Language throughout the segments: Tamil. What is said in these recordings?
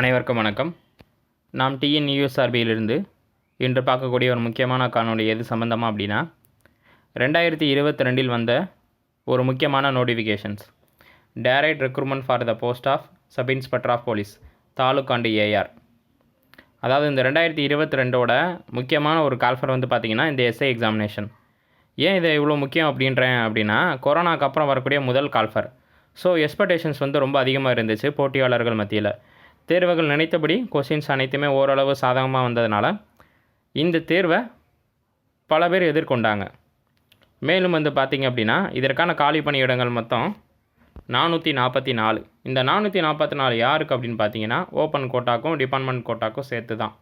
அனைவருக்கும் வணக்கம். நாம் டிஎன்யூஎஸ்ஆர்பியிலிருந்து இன்று பார்க்கக்கூடிய ஒரு முக்கியமான காணொளி எது சம்பந்தமாக அப்படின்னா 2022 வந்த ஒரு முக்கியமான notifications. Direct recruitment for the post of sub inspector of police taluk and AR. அதாவது இந்த 2022ஓட முக்கியமான ஒரு கால்ஃபர் வந்து பார்த்திங்கன்னா இந்த எஸ்ஐ எக்ஸாமினேஷன். ஏன் இதை இவ்வளோ முக்கியம் அப்படின்றேன் அப்படின்னா, கொரோனாக்கு அப்புறம் வரக்கூடிய முதல் கால்ஃபர். ஸோ எக்ஸ்பெக்டேஷன்ஸ் வந்து ரொம்ப அதிகமாக இருந்துச்சு போட்டியாளர்கள் மத்தியில். தேர்வுகள் நினைத்தபடி கொஸ்டின்ஸ் அனைத்துமே ஓரளவு சாதகமாக வந்ததுனால இந்த தேர்வை பல பேர் எதிர்கொண்டாங்க. மேலும் வந்து பார்த்திங்க அப்படின்னா இதற்கான காலி பணியிடங்கள் மொத்தம் 444. இந்த 444 யாருக்கு அப்படின்னு பார்த்தீங்கன்னா ஓப்பன் கோட்டாக்கும் டிபார்ட்மெண்ட் கோட்டாக்கும் சேர்த்து தான்.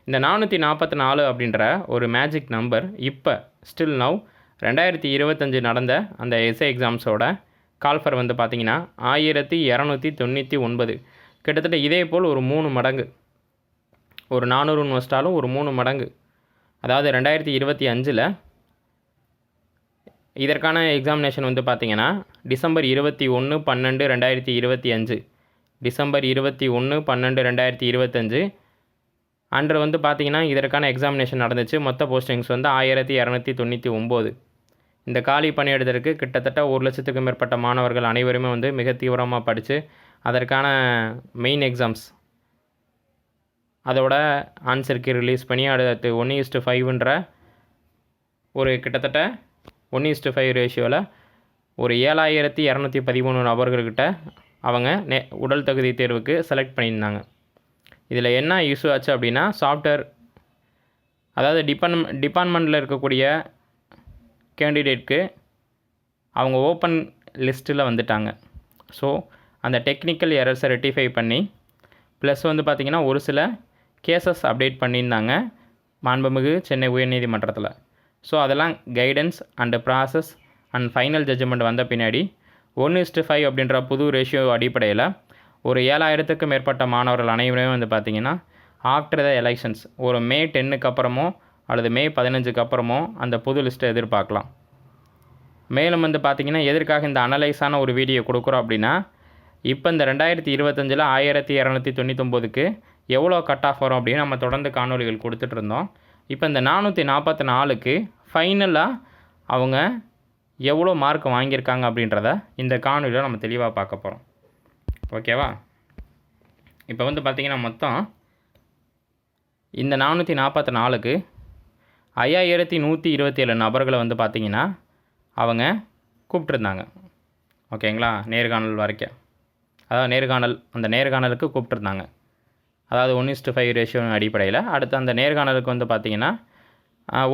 இந்த 444 அப்படின்ற ஒரு மேஜிக் நம்பர் இப்போ ஸ்டில் நவ் 2025 நடந்த அந்த எஸ்ஐ எக்ஸாம்ஸோட கால்ஃபர் வந்து பார்த்திங்கன்னா 1299. கிட்டத்தட்ட இதே போல் ஒரு 3 மடங்கு, ஒரு 400 வச்சிட்டாலும் ஒரு 3 மடங்கு. அதாவது 2025 இதற்கான எக்ஸாமினேஷன் வந்து பார்த்திங்கன்னா டிசம்பர் 21/12/2025 டிசம்பர் 21/12/2025 அன்று வந்து பார்த்திங்கன்னா இதற்கான எக்ஸாமினேஷன் நடந்துச்சு. மொத்த போஸ்டிங்ஸ் வந்து 1299. இந்த காலி பணியிடத்திற்கு கிட்டத்தட்ட 1,00,000க்கும் மேற்பட்ட மாணவர்கள் அனைவருமே வந்து மிக தீவிரமாக படித்து அதற்கான மெயின் எக்ஸாம்ஸ் அதோட ஆன்சருக்கு ரிலீஸ் பண்ணி அடுத்து 1:5ன்ற ஒரு கிட்டத்தட்ட 1:5 ரேஷியோவில் ஒரு 7,213 நபர்கள்கிட்ட அவங்க உடல் தகுதி தேர்வுக்கு செலக்ட் பண்ணியிருந்தாங்க. இதில் என்ன இஷ்யூ ஆச்சு அப்படின்னா, சாஃப்ட்வேர் அதாவது டிபார்ட்மெண்ட்டில் இருக்கக்கூடிய கேண்டிடேட்க்கு அவங்க ஓப்பன் லிஸ்ட்டில் வந்துட்டாங்க. ஸோ அந்த டெக்னிக்கல் எரர்ஸை ரெட்டிஃபை பண்ணி ப்ளஸ் வந்து பார்த்திங்கன்னா ஒரு சில கேசஸ் அப்டேட் பண்ணியிருந்தாங்க மாண்புமிகு சென்னை உயர்நீதிமன்றத்தில். ஸோ அதெல்லாம் guidance and process and final judgement வந்த பின்னாடி 1:5 அப்படின்ற புது ரேஷியோ அடிப்படையில் ஒரு 7,000க்கும் மேற்பட்ட மாணவர்கள் அனைவருமே வந்து பார்த்திங்கன்னா ஆஃப்டர் த எலெக்ஷன்ஸ் ஒரு மே 10க்கு அப்புறமோ அல்லது மே 15க்கு அப்புறமோ அந்த புது லிஸ்ட்டை எதிர்பார்க்கலாம். மேலும் வந்து பார்த்திங்கன்னா எதற்காக இந்த அனலைஸான ஒரு வீடியோ கொடுக்குறோம் அப்படின்னா, இப்போ இந்த 2025 1299க்கு எவ்வளோ கட் ஆஃப் வரும் அப்படின்னு நம்ம தொடர்ந்து காணொலிகள் கொடுத்துட்ருந்தோம். இப்போ இந்த 444க்கு ஃபைனலாக அவங்க எவ்வளோ மார்க் வாங்கியிருக்காங்க அப்படின்றத இந்த காணொலியில் நம்ம தெளிவாக பார்க்க போகிறோம். ஓகேவா? இப்போ வந்து பார்த்திங்கன்னா மொத்தம் இந்த 444க்கு 5,127 நபர்களை வந்து பார்த்திங்கன்னா அவங்க கூப்பிட்ருந்தாங்க. ஓகேங்களா? நேர்காணல் வரைக்கும், அதாவது அந்த நேர்காணலுக்கு கூப்பிட்ருந்தாங்க. அதாவது 1:5 ரேஷியோ அடிப்படையில். அடுத்து அந்த நேர்காணலுக்கு வந்து பார்த்திங்கன்னா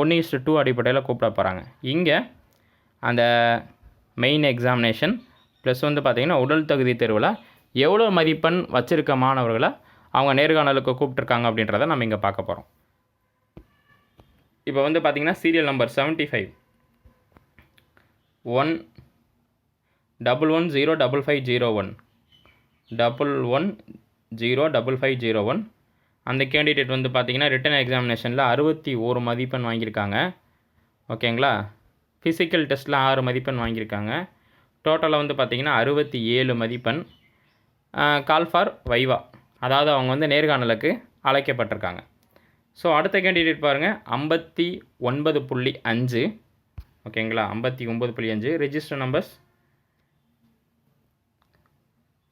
1:2 அடிப்படையில் கூப்பிட போகிறாங்க. இங்கே அந்த மெயின் எக்ஸாமினேஷன் ப்ளஸ் வந்து பார்த்திங்கன்னா உடல் தகுதி தேர்வில் எவ்வளோ மதிப்பெண் வச்சுருக்க மாணவர்களை அவங்க நேர்காணலுக்கு கூப்பிட்ருக்காங்க அப்படின்றத நம்ம இங்கே பார்க்க போகிறோம். இப்போ வந்து பார்த்திங்கன்னா சீரியல் நம்பர் 75 1110550 1105501. அந்த கேண்டிடேட் வந்து பார்த்திங்கன்னா ரிட்டன் எக்ஸாமினேஷனில் 61 மதிப்பெண் வாங்கியிருக்காங்க. ஓகேங்களா? ஃபிசிக்கல் டெஸ்ட்டில் 6 மதிப்பெண் வாங்கியிருக்காங்க. டோட்டலாக வந்து பார்த்திங்கன்னா 67 மதிப்பெண். கால் ஃபார் வைவா, அதாவது அவங்க வந்து நேர்காணலுக்கு அழைக்கப்பட்டிருக்காங்க. ஸோ அடுத்த கேண்டிடேட் பாருங்கள் 59.5. ஓகேங்களா? 59.5. Register numbers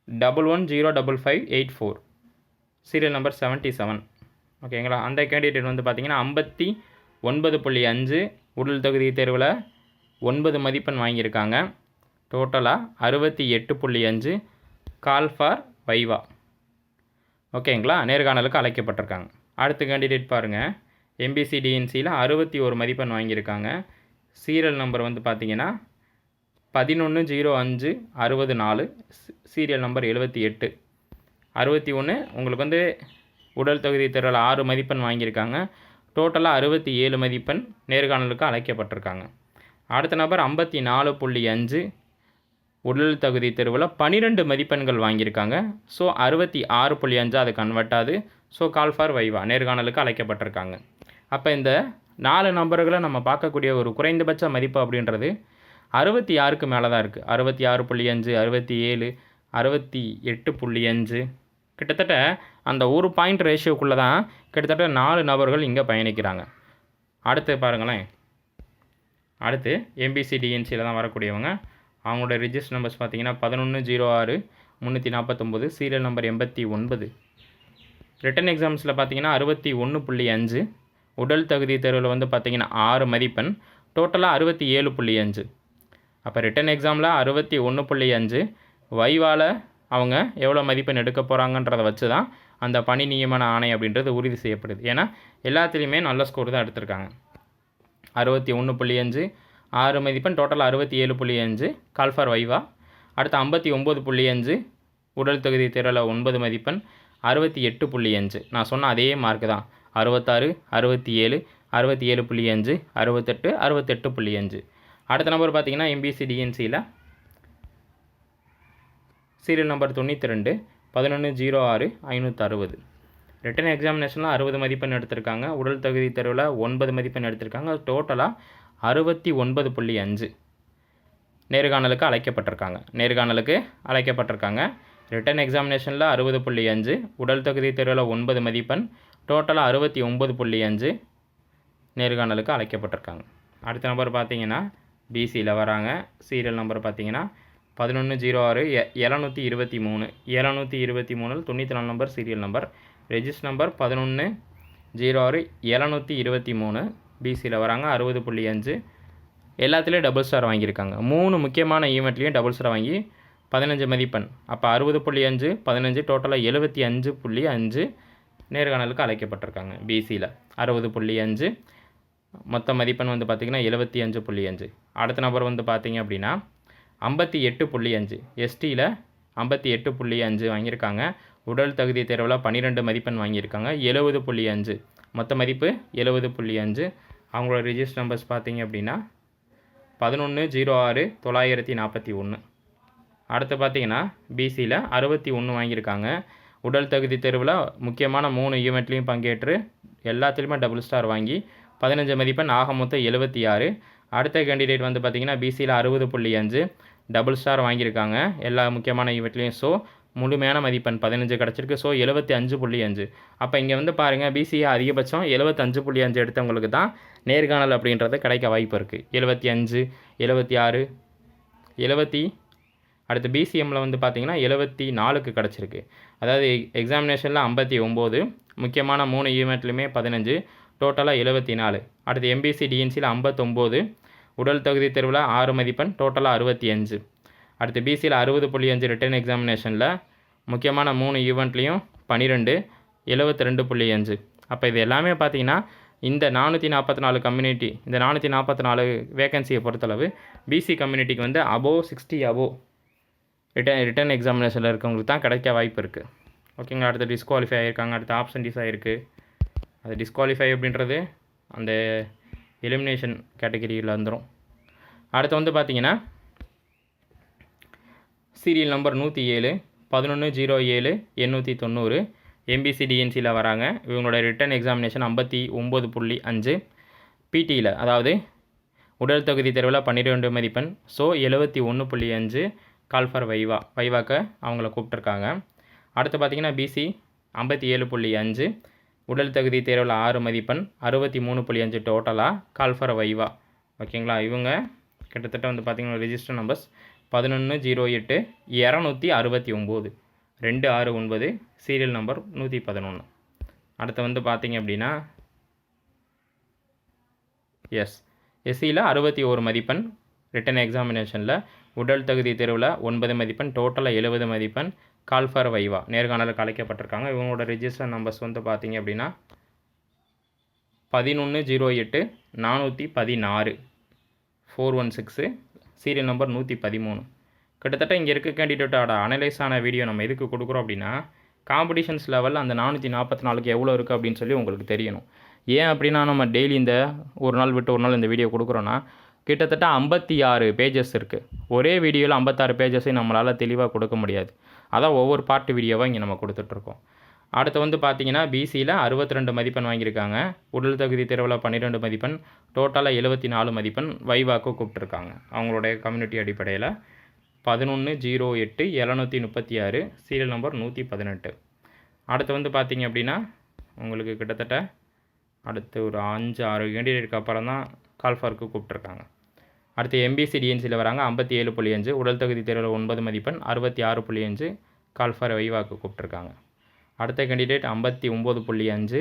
11055584. Serial number 77. ஓகேங்களா? அந்த கேண்டிடேட் வந்து பார்த்திங்கன்னா 59.5 உடல் தகுதி தேர்வில் 9 மதிப்பெண் வாங்கியிருக்காங்க. டோட்டலாக 68.5 கால் ஃபார் வைவா. ஓகேங்களா? நேர்காணலுக்கு அழைக்கப்பட்டிருக்காங்க. அடுத்த கேண்டிடேட் பாருங்கள் எம்பிசி டிஎன்சியில் 61 மதிப்பெண் வாங்கியிருக்காங்க. சீரியல் நம்பர் வந்து பார்த்திங்கன்னா 110564. Serial number 78. 61 உங்களுக்கு வந்து உடல் தகுதி தேர்வில் 6 மதிப்பெண் வாங்கியிருக்காங்க. டோட்டலாக 67 மதிப்பெண் நேர்காணலுக்கு அழைக்கப்பட்டிருக்காங்க. அடுத்த நபர் 54.5 உடல் தகுதி தேர்வில் 12 மதிப்பெண்கள் வாங்கியிருக்காங்க. ஸோ 66.5 அது கன்வெர்ட் ஆகுது. ஸோ கால் ஃபார் வைவா நேர்காணலுக்கு அழைக்கப்பட்டிருக்காங்க. அப்போ இந்த 4 நபர்களை நம்ம பார்க்கக்கூடிய ஒரு குறைந்தபட்ச மதிப்பு அப்படின்றது 66க்கு மேலே தான் இருக்குது. 66.5, 67, 68.5 கிட்டத்தட்ட அந்த ஒரு பாயிண்ட் ரேஷியோக்குள்ளே தான் கிட்டத்தட்ட 4 நபர்கள் இங்கே பயணிக்கிறாங்க. அடுத்து பாருங்களேன், அடுத்து எம்பிசி டிஎன்சியில் தான் வரக்கூடியவங்க. அவங்களோட ரிஜிஸ்டர் நம்பர்ஸ் பார்த்தீங்கன்னா 1106-349, சீரியல் நம்பர் 89. ரிட்டன் எக்ஸாம்ஸில் பார்த்தீங்கன்னா 61.5, உடல் தகுதி தேர்வில் வந்து பார்த்தீங்கன்னா 6 மதிப்பெண், டோட்டலாக 67.5. அப்போ ரிட்டன் எக்ஸாமில் 61.5, வைவால் அவங்க எவ்வளோ மதிப்பெண் எடுக்க போகிறாங்கன்றதை வச்சு தான் அந்த பணி நியமன ஆணை அப்படின்றது உறுதி செய்யப்படுது. ஏன்னா எல்லாத்துலேயுமே நல்ல ஸ்கோர் தான் எடுத்திருக்காங்க. 61.5, 6 மதிப்பெண், டோட்டலாக 67.5 கால் ஃபார் வைவா. அடுத்து 59.5 உடல் தகுதி தேர்வில் 9 மதிப்பெண், 68.5. நான் சொன்ன அதே மார்க்கு தான், 66, 67, 67.5, 68, 68.5. அடுத்த நம்பர் பார்த்தீங்கன்னா எம்பிசி டிஎன்சியில் சீரியல் நம்பர் 92, 1106-560. ரிட்டன் எக்ஸாமினேஷனில் 60 மதிப்பெண் எடுத்திருக்காங்க. உடல் தகுதி தேர்வில் 9 மதிப்பெண் எடுத்திருக்காங்க. டோட்டலாக 69.5 நேர்காணலுக்கு அழைக்கப்பட்டிருக்காங்க. ரிட்டன் எக்ஸாமினேஷனில் 60.5, உடல் தகுதி தேர்வில் 9 மதிப்பெண், டோட்டலாக 69.5 நேர்காணலுக்கு அழைக்கப்பட்டிருக்காங்க. அடுத்த நம்பர் பார்த்தீங்கன்னா பிசியில் வராங்க. சீரியல் நம்பர் பார்த்தீங்கன்னா 1106-723, 723 number serial number. Register number 1106-723, பிசியில் வராங்க. 60.5, எல்லாத்துலேயும் டபுள் ஸ்டார் வாங்கியிருக்காங்க. 3 முக்கியமான ஈவெண்ட்லேயும் டபுள் ஸ்டார் வாங்கி 15 மதிப்பெண். அப்போ 60.5, 15, டோட்டலாக 75.5 நேர்காணலுக்கு அழைக்கப்பட்டிருக்காங்க. பிசியில் 60.5, மொத்த மதிப்பெண் வந்து பார்த்திங்கன்னா 75.5. அடுத்த நபர் வந்து பார்த்திங்க அப்படின்னா 58.5, எஸ்டியில் 58.5 வாங்கியிருக்காங்க. உடல் தகுதி தேர்வில் 12 மதிப்பெண் வாங்கியிருக்காங்க. 70.5, மொத்த மதிப்பு 70.5. அவங்களோட ரிஜிஸ்டர் நம்பர்ஸ் பார்த்திங்க அப்படின்னா 1106-941. அடுத்து பார்த்திங்கன்னா பிசியில் 61 வாங்கியிருக்காங்க. உடல் தகுதி தேர்வில் முக்கியமான 3 ஈவெண்ட்லேயும் பங்கேற்று எல்லாத்துலேயுமே டபுள் ஸ்டார் வாங்கி 15 மதிப்பெண், ஆக மொத்தம் 76. அடுத்த கேண்டிடேட் வந்து பார்த்திங்கன்னா பிசியில் 60.5, டபுள் ஸ்டார் வாங்கியிருக்காங்க எல்லா முக்கியமான ஈவெண்ட்லேயும். ஸோ முழுமையான மதிப்பெண் 15 கிடச்சிருக்கு. ஸோ 75.5. அப்போ இங்கே வந்து பாருங்கள், பிசிஏ அதிகபட்சம் 75.5 எடுத்தவங்களுக்கு தான் நேர்காணல் அப்படின்றது கிடைக்க வாய்ப்பு இருக்குது. 75, 76, 70. அடுத்து பிசிஎம்மில் வந்து பார்த்திங்கன்னா 74க்கு கிடச்சிருக்கு. அதாவது எக்ஸாமினேஷனில் 59, முக்கியமான 3 ஈவெண்ட்லையுமே 15, டோட்டலாக 74. அடுத்து எம்பிசி டிஎன்சியில் 59, உடல் தகுதி தேர்வில் 6 மதிப்பெண், டோட்டலாக 65. அடுத்து பிசியில் 60.5 ரிட்டன் எக்ஸாமினேஷனில் முக்கியமான 3 ஈவெண்ட்லேயும் 12, 72.5. அப்போ இது எல்லாமே பார்த்திங்கன்னா இந்த 444 கம்யூனிட்டி, இந்த 444 வேகன்சியை பொறுத்தளவு பிசி கம்யூனிட்டிக்கு வந்து அபோவ் 60 ரிட்டன் எக்ஸாமினேஷனில் இருக்கவங்களுக்கு தான் கிடைக்க வாய்ப்பு இருக்குது. ஓகேங்களா. அடுத்து டிஸ்குவாலிஃபை ஆகியிருக்காங்க. அடுத்து ஆப்ஷன்டிஸ் ஆகிருக்கு. அது டிஸ்குவாலிஃபை அப்படின்றது அந்த எலிமினேஷன் கேட்டகரியில் வந்துடும். அடுத்து வந்து பார்த்திங்கன்னா சீரியல் நம்பர் 107, 1107-890, எம்பிசி டிஎன்சியில் வராங்க. இவங்களோட ரிட்டன் எக்ஸாமினேஷன் 59.5, பிடியில் அதாவது உடல் தகுதி தேர்வில் 12 மதிப்பெண். ஸோ 71.5 கால் ஃபார் வைவாக்க அவங்கள கூப்பிட்ருக்காங்க. அடுத்து பார்த்திங்கன்னா பிசி 57.5, உடல் தகுதி தேர்வில் 6 மதிப்பெண், 63.5 டோட்டலாக கால் ஃபார் வைவா. ஓகேங்களா. இவங்க கிட்டத்தட்ட வந்து பார்த்திங்கன்னா ரிஜிஸ்டர் நம்பர்ஸ் 1108-269, 269, சீரியல் நம்பர் 111. அடுத்து வந்து பார்த்திங்க அப்படின்னா எஸ்சியில் 61 மதிப்பெண், ரிட்டன் எக்ஸாமினேஷனில் உடல் தகுதி தேர்வில் 9 மதிப்பெண், டோட்டலாக 70 மதிப்பெண், கால் ஃபார் வைவா நேர்காணலுக்கு அழைக்கப்பட்டிருக்காங்க. இவங்களோட ரிஜிஸ்டர் நம்பர்ஸ் வந்து பார்த்திங்க அப்படின்னா 1108-416, 416, சீரியல் நம்பர் 113. கிட்டத்தட்ட இங்கே இருக்க கேண்டிடேட்டோட அனலைஸ் ஆன வீடியோ நம்ம எதுக்கு கொடுக்குறோம் அப்படின்னா, காம்படிஷன்ஸ் லெவலில் அந்த 444க்கு எவ்வளோ இருக்குது அப்படின்னு சொல்லி உங்களுக்கு தெரியணும். ஏன் அப்படின்னா நம்ம டெய்லி இந்த ஒரு நாள் விட்டு ஒரு நாள் இந்த வீடியோ கொடுக்குறோன்னா, கிட்டத்தட்ட 56 பேஜஸ் இருக்குது. ஒரே வீடியோவில் 56 பேஜஸையும் நம்மளால் தெளிவாக கொடுக்க முடியாது. அதான் ஒவ்வொரு பார்ட் வீடியோவாக இங்கே நம்ம கொடுத்துட்ருக்கோம். அடுத்து வந்து பார்த்திங்கன்னா பிசியில் 62 மதிப்பெண் வாங்கியிருக்காங்க. உடல் தகுதி தேர்வில் 12 மதிப்பெண், டோட்டலாக 74 மதிப்பெண், வைவாக்கு கூப்பிட்ருக்காங்க. அவங்களுடைய கம்யூனிட்டி அடிப்படையில் 1108-736, சீரியல் நம்பர் 118. அடுத்து வந்து பார்த்திங்க அப்படின்னா உங்களுக்கு கிட்டத்தட்ட அடுத்து ஒரு 5-6 கேண்டிடேட்டுக்கு அப்புறம் தான் கால்ஃபாருக்கு கூப்பிட்ருக்காங்க. அடுத்து எம்பிசி டிஎன்சியில் வராங்க 57.5, உடல் தகுதி தேர்வில் 9 மதிப்பெண் 66.5 கால்ஃபார் வைவாக்கு கூப்பிட்ருக்காங்க. அடுத்த கேண்டிடேட் 59.5,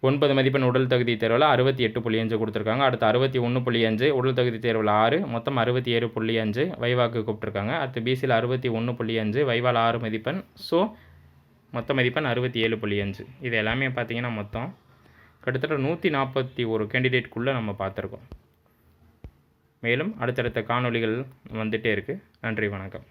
9 மதிப்பெண் உடல் தகுதி தேர்வில் 68.5 கொடுத்துருக்காங்க. அடுத்து 61.5, உடல் தகுதி தேர்வில் 6, மொத்தம் 67.5 வைவாக்கு கூப்பிட்ருக்காங்க. அடுத்து பிசியில் 61.5, வைவால் 6 மதிப்பெண், ஸோ மொத்த மதிப்பெண் 67.5. இது எல்லாமே பார்த்திங்கன்னா மொத்தம் கிட்டத்தட்ட 141 கேண்டிடேட்குள்ளே நம்ம பார்த்துருக்கோம். மேலும் அடுத்தடுத்த காணொளிகள் வந்துகிட்டே இருக்குது. நன்றி, வணக்கம்.